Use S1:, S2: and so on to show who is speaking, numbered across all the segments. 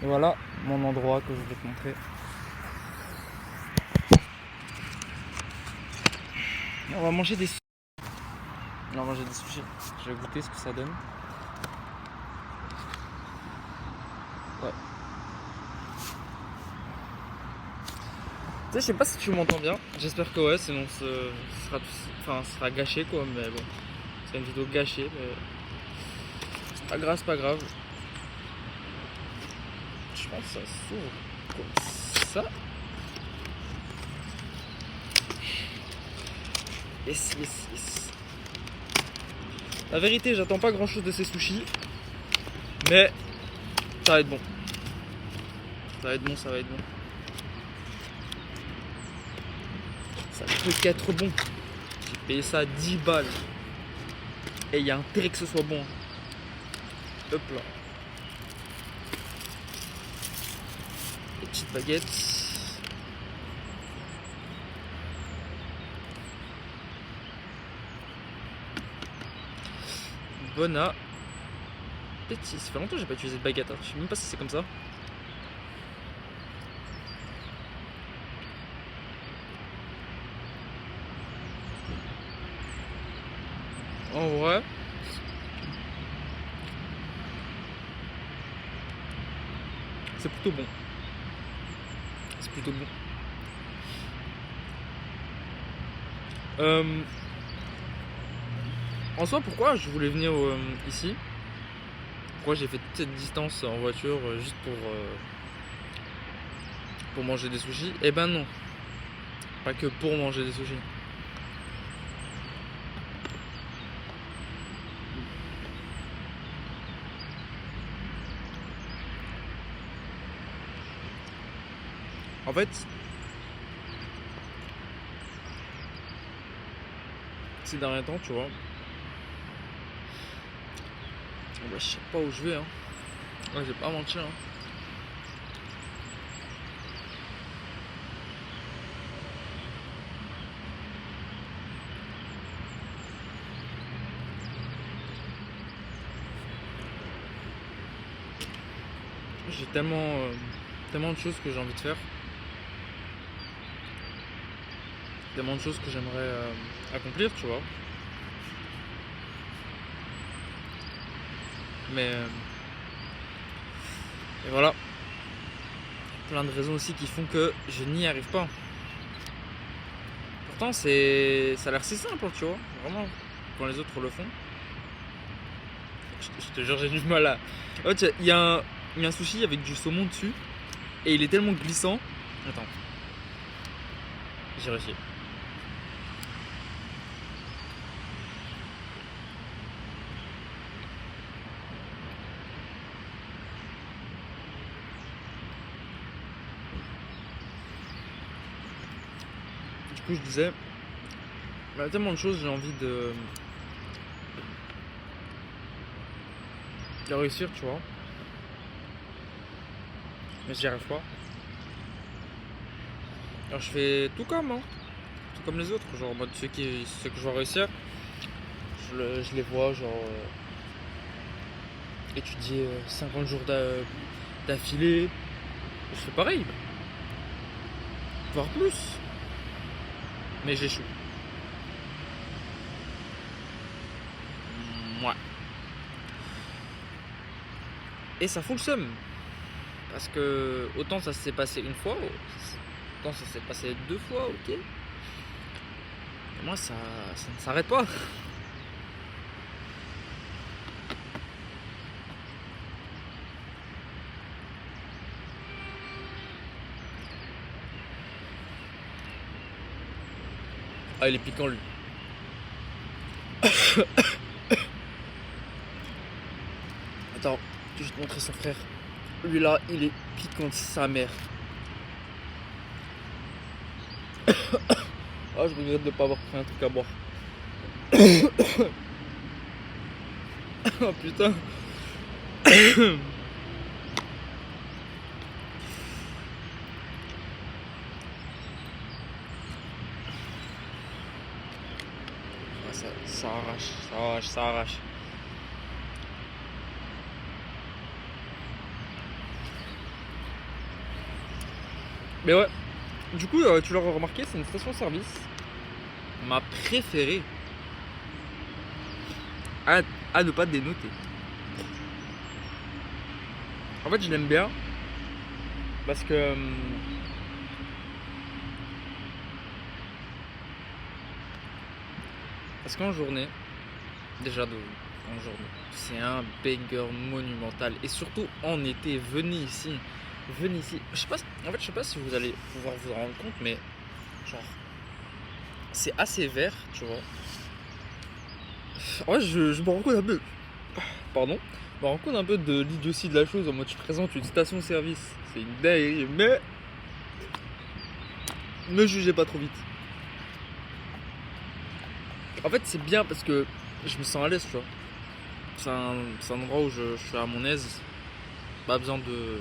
S1: Et voilà mon endroit que je voulais te montrer. On va manger des sushis. On va manger des sushis. Je vais goûter ce que ça donne. Ouais. Tu sais, je sais pas si tu m'entends bien. J'espère que ouais, sinon ce sera gâché quoi. Mais bon, c'est une vidéo gâchée. Mais c'est pas grave. Je pense que ça s'ouvre comme ça. Yes. La vérité, j'attends pas grand chose de ces sushis. Mais ça va être bon. Ça va être bon. Ça peut qu'être bon. J'ai payé ça 10 balles. Et il y a intérêt que ce soit bon. Hop là. Les petites baguettes. Bon appétit. Ça fait longtemps que j'ai pas utilisé de baguette. Je sais même pas si c'est comme ça. En vrai, c'est plutôt bon. En soi, pourquoi je voulais venir ici? Pourquoi j'ai fait toute cette distance en voiture juste pour manger des sushis? Eh ben non, pas que pour manger des sushis. En fait, ces derniers temps, tu vois, je sais pas où je vais. Ouais, j'ai pas menti. J'ai tellement de choses que j'ai envie de faire. Tellement de choses que j'aimerais accomplir, tu vois. Mais et voilà. Plein de raisons aussi qui font que je n'y arrive pas. Pourtant, ça a l'air si simple, tu vois. Vraiment, quand les autres le font. Je te jure, j'ai du mal à. Oh, tiens, il y a un sushi avec du saumon dessus. Et il est tellement glissant. Attends. J'ai réussi. Du coup, je disais. Il y a tellement de choses, j'ai envie de réussir, tu vois. Mais j'y arrive pas. Alors je fais tout comme les autres, genre en mode ceux que je vais réussir, je les vois genre étudier 50 jours d'affilée. Je fais pareil, voire plus, mais j'échoue. Ouais. Et ça fout le seum, parce que autant ça s'est passé une fois, autant ça s'est passé 2 fois, ok. Et moi ça ne s'arrête pas. Ah, il est piquant lui. Attends, je vais te montrer son frère. Lui là, il est piquant de sa mère. Ah, je regrette de ne pas avoir pris un truc à boire. Oh putain. Ça arrache. Mais ouais, du coup, tu l'auras remarqué, c'est une station-service. Ma préférée. À, à ne pas dénoter. En fait, je l'aime bien parce que qu'en journée, déjà en journée, c'est un banger monumental. Et surtout en été, venez ici. Venez ici. En fait, je sais pas si vous allez pouvoir vous en rendre compte, mais genre, c'est assez vert, tu vois. En vrai, je me rends compte un peu. Pardon. Je me rends compte un peu de l'idiotie de la chose. En mode, je présente une station-service. C'est une dinguerie, mais ne jugez pas trop vite. En fait, c'est bien parce que je me sens à l'aise, tu vois. C'est un endroit où je suis à mon aise. Pas besoin de.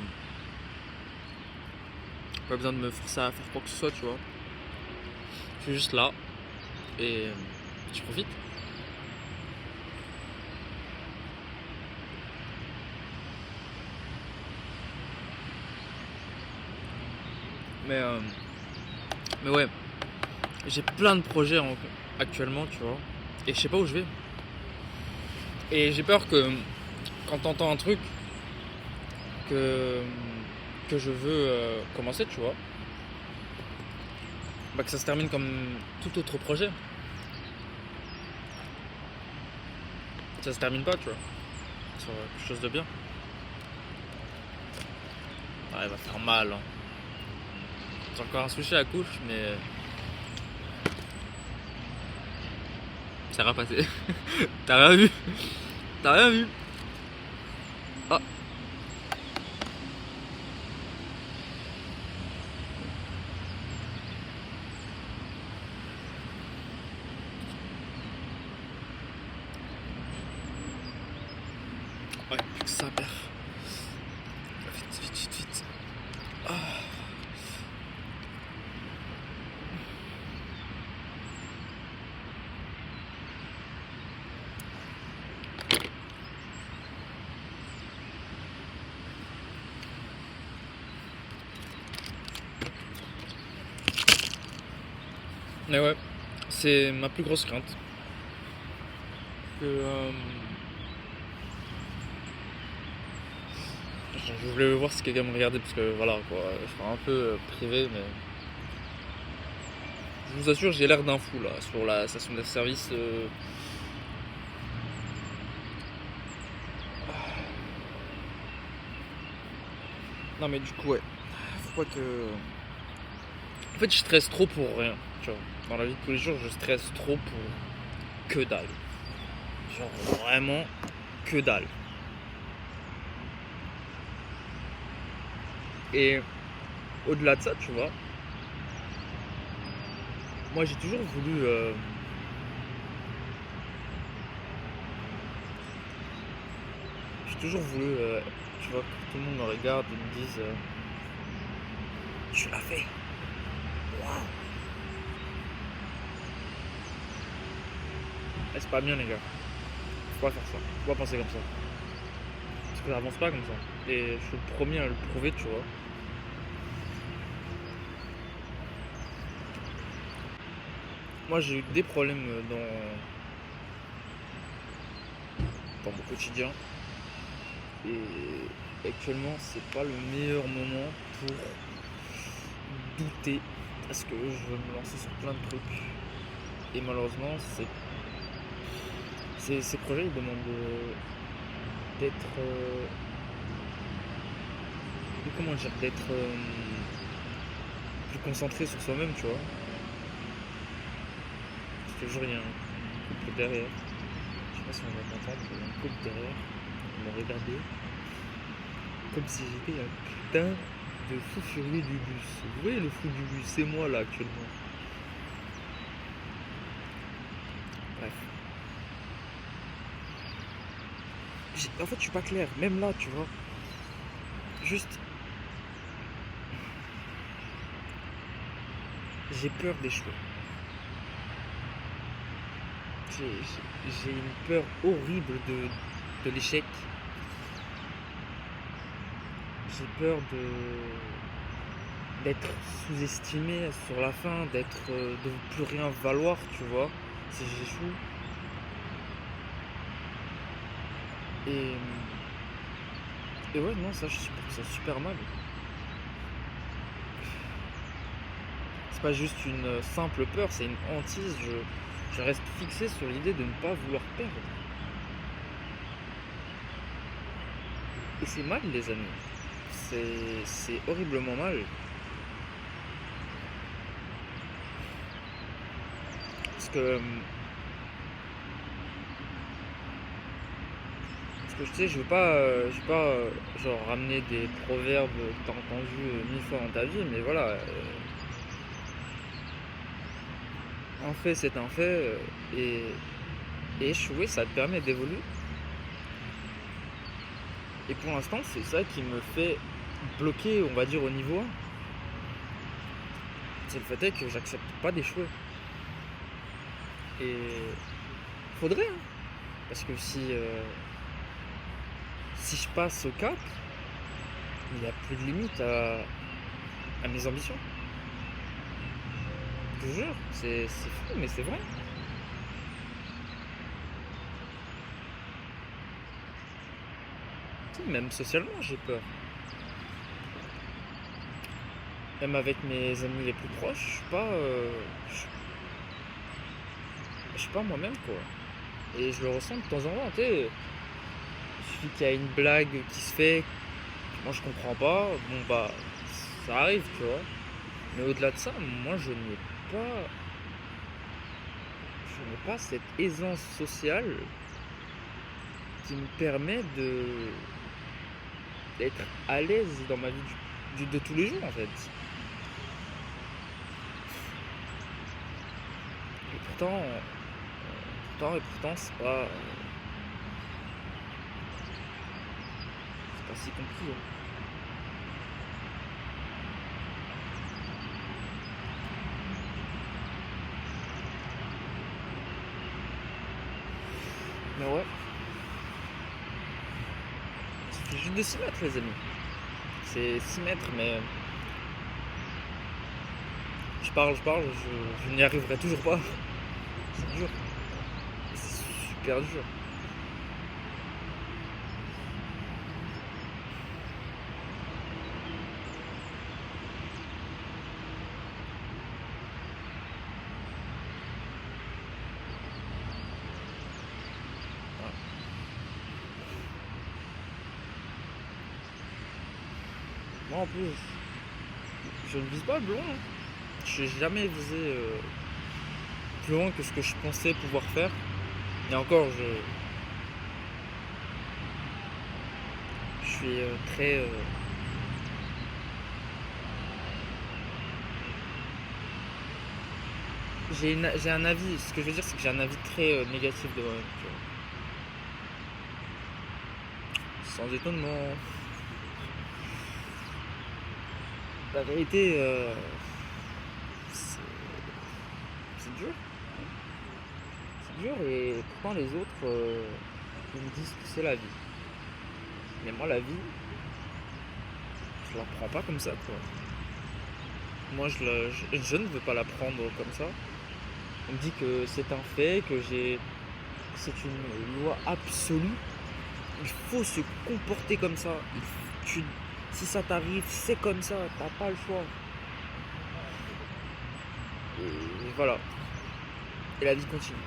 S1: Pas besoin de me forcer à faire quoi que ce soit, tu vois. Je suis juste là et je profite. Mais, mais ouais, j'ai plein de projets actuellement, tu vois. Et je sais pas où je vais. Et j'ai peur que quand t'entends un truc que, que je veux commencer, tu vois, bah que ça se termine comme tout autre projet. Ça se termine pas, tu vois, sur quelque chose de bien. Ah, il va faire mal, hein. C'est encore un sushi à couche, mais ça va passer. T'as rien vu? T'as rien vu? Ah, ouais, plus que ça perd. Vite, vite, vite, vite. Ah. Mais ouais, c'est ma plus grosse crainte. Que, je voulais voir si quelqu'un me regardait parce que voilà quoi, je suis un peu privé, mais je vous assure, j'ai l'air d'un fou là sur la station de service. Non mais du coup ouais, faut pas que. En fait, je stresse trop pour rien, tu vois. Dans la vie de tous les jours, je stresse trop pour que dalle. Genre vraiment que dalle. Et au-delà de ça, tu vois, moi j'ai toujours voulu. J'ai toujours voulu, tu vois, que tout le monde me regarde et me dise tu l'as fait. Waouh. Eh, c'est pas bien, les gars. Faut pas faire ça. Faut pas penser comme ça. Parce que ça avance pas comme ça. Et je suis le premier à le prouver, tu vois. Moi, j'ai eu des problèmes dans mon quotidien. Et actuellement, c'est pas le meilleur moment pour douter. Parce que je veux me lancer sur plein de trucs. Et malheureusement, ces projets, ils demandent d'être. Comment dire? D'être plus concentré sur soi-même, tu vois. Parce que toujours, il y a un couple derrière. Je sais pas si on va m'entendre, il y a un couple derrière. On m'a regardé comme si j'étais un putain de fou furieux du bus. Vous voyez le fou du bus, c'est moi là actuellement. Bref. En fait, je suis pas clair. Même là, tu vois. Juste. J'ai peur d'échouer. J'ai une peur horrible de l'échec. J'ai peur d'être sous-estimé sur la fin, de plus rien valoir, tu vois, si j'échoue. Et, et ouais, non, ça, je supporte ça super mal. C'est pas juste une simple peur, c'est une hantise. Je reste fixé sur l'idée de ne pas vouloir perdre. Et c'est mal, les amis. C'est horriblement mal. Parce que tu sais, je veux pas genre ramener des proverbes que t'as entendus 1000 fois dans ta vie, mais voilà, un fait c'est un fait, et échouer ça te permet d'évoluer. Et pour l'instant, c'est ça qui me fait bloquer, on va dire, au niveau 1. C'est le fait est que j'accepte pas d'échouer. Et faudrait, hein, parce que si je passe au cap, il n'y a plus de limite à mes ambitions. Je te jure, c'est fou, mais c'est vrai. Tu sais, même socialement, j'ai peur. Même avec mes amis les plus proches, je suis pas moi-même, quoi. Et je le ressens de temps en temps, tu sais. Il suffit qu'il y a une blague qui se fait, moi je comprends pas, bon bah, ça arrive, tu vois. Mais au-delà de ça, moi je n'ai pas cette aisance sociale qui me permet d'être à l'aise dans ma vie de tous les jours, en fait. Et pourtant, c'est pas si compris, hein. Mais ouais, il suffit juste de s'y mettre, les amis. C'est s'y mettre, mais je parle, je n'y arriverai toujours pas. C'est dur, c'est super dur. Voilà. Moi, en plus, je ne vise pas plus loin, hein. Je n'ai jamais visé plus loin que ce que je pensais pouvoir faire. Et encore, je suis très... j'ai un avis, ce que je veux dire, c'est que j'ai un avis très négatif de moi-même, tu vois. Sans étonnement. La vérité, c'est c'est dur. C'est dur et pourtant les autres ils me disent que c'est la vie. Mais moi, la vie, je la prends pas comme ça, quoi. Moi, je ne veux pas la prendre comme ça. On me dit que c'est un fait, c'est une loi absolue. Il faut se comporter comme ça. Tu, si ça t'arrive, c'est comme ça. T'as pas le choix. Et voilà. Et la vie continue.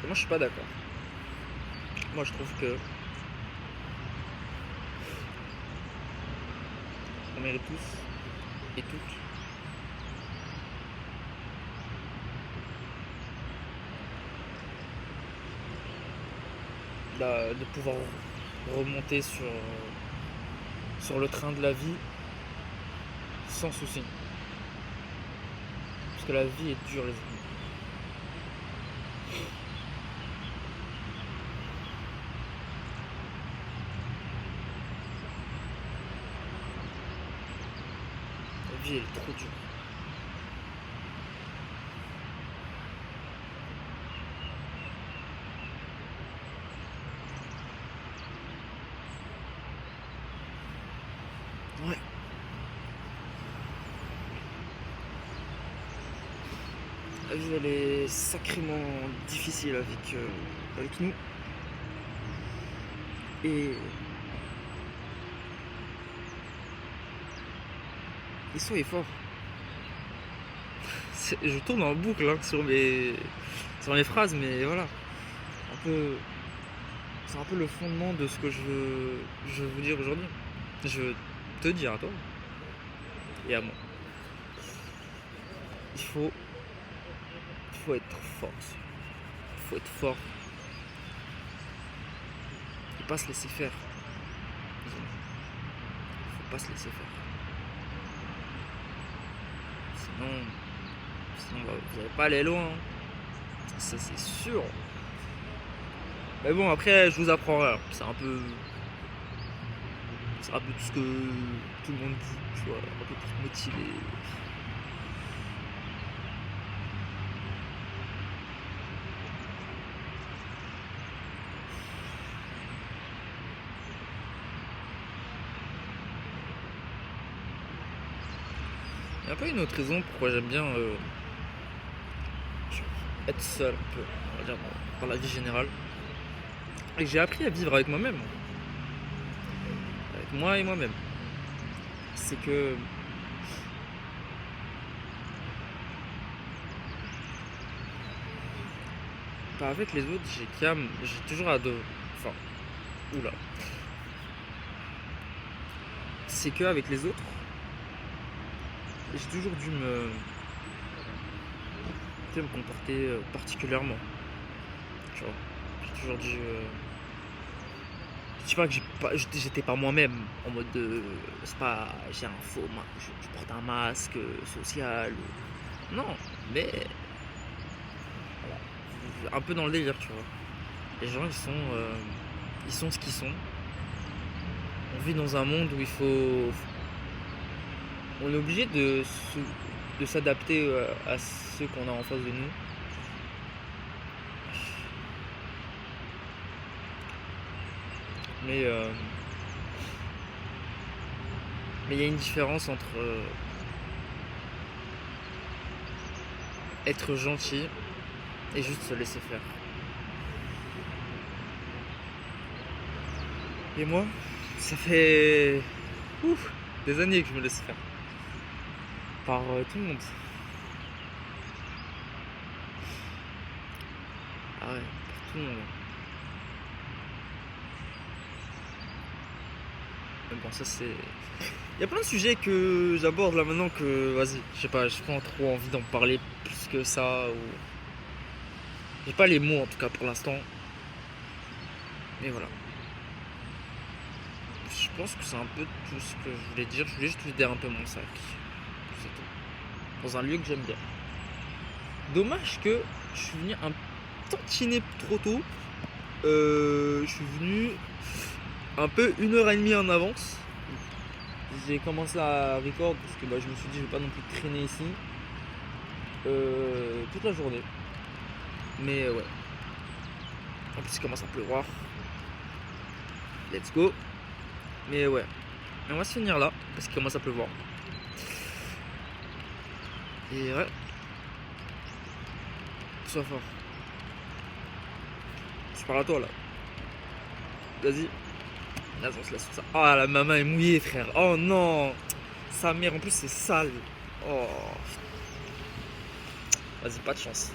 S1: Et moi, je suis pas d'accord. Moi, je trouve que on mérite tous et toutes de pouvoir remonter sur le train de la vie sans souci. Parce que la vie est dure, les amis. La vie, elle est trop dure. Ouais.
S2: La vie, elle est sacrément difficile avec nous. Et soyez forts. Je tourne en boucle hein, sur mes phrases, mais voilà. C'est un peu le fondement de ce que je veux vous dire aujourd'hui. Je veux te dire à toi et à moi. Il faut être fort. Il faut être fort. Et pas se laisser faire. Il faut pas se laisser faire. Sinon vous n'allez pas aller loin. Ça c'est sûr. Mais bon après je vous apprends rien. C'est un peu tout ce que tout le monde dit, tu vois, un peu pour te motiver. Il n'y a pas une autre raison pourquoi j'aime bien être seul un peu, on va dire, dans la vie générale. Et que j'ai appris à vivre avec moi-même. Avec moi et moi-même. C'est que pas avec les autres, j'ai toujours adoré. Enfin, oula. C'est que avec les autres, j'ai toujours dû me comporter particulièrement. Tu vois, j'ai toujours dû. Je dis pas que j'étais pas moi-même en mode c'est pas j'ai un faux je porte un masque social. Non, mais voilà, un peu dans le délire, tu vois. Les gens ils sont ce qu'ils sont. On vit dans un monde où on est obligé de s'adapter à ceux qu'on a en face de nous. Mais il y a une différence entre être gentil et juste se laisser faire. Et moi, ça fait des années que je me laisse faire. Par tout le monde. Ah ouais, par tout le monde. Mais bon, ça c'est... Il y a plein de sujets que j'aborde là maintenant que, vas-y, je sais pas, j'ai pas trop envie d'en parler plus que ça. Ou... J'ai pas les mots en tout cas pour l'instant. Mais voilà. Je pense que c'est un peu tout ce que je voulais dire. Je voulais juste vider un peu mon sac. C'est tout. Dans un lieu que j'aime bien. Dommage que je suis venu un tantinet trop tôt. Je suis venu un peu 1h30 en avance. J'ai commencé à record parce que je me suis dit je vais pas non plus traîner ici toute la journée. Mais ouais. En plus il commence à pleuvoir. Let's go. Mais ouais. Et on va se finir là parce qu'il commence à pleuvoir. Et ouais. Sois fort. Je parle à toi là. Vas-y. Là, on se laisse tout ça. Oh, la maman est mouillée, frère. Oh non. Sa mère, en plus, c'est sale. Oh. Vas-y, pas de chance.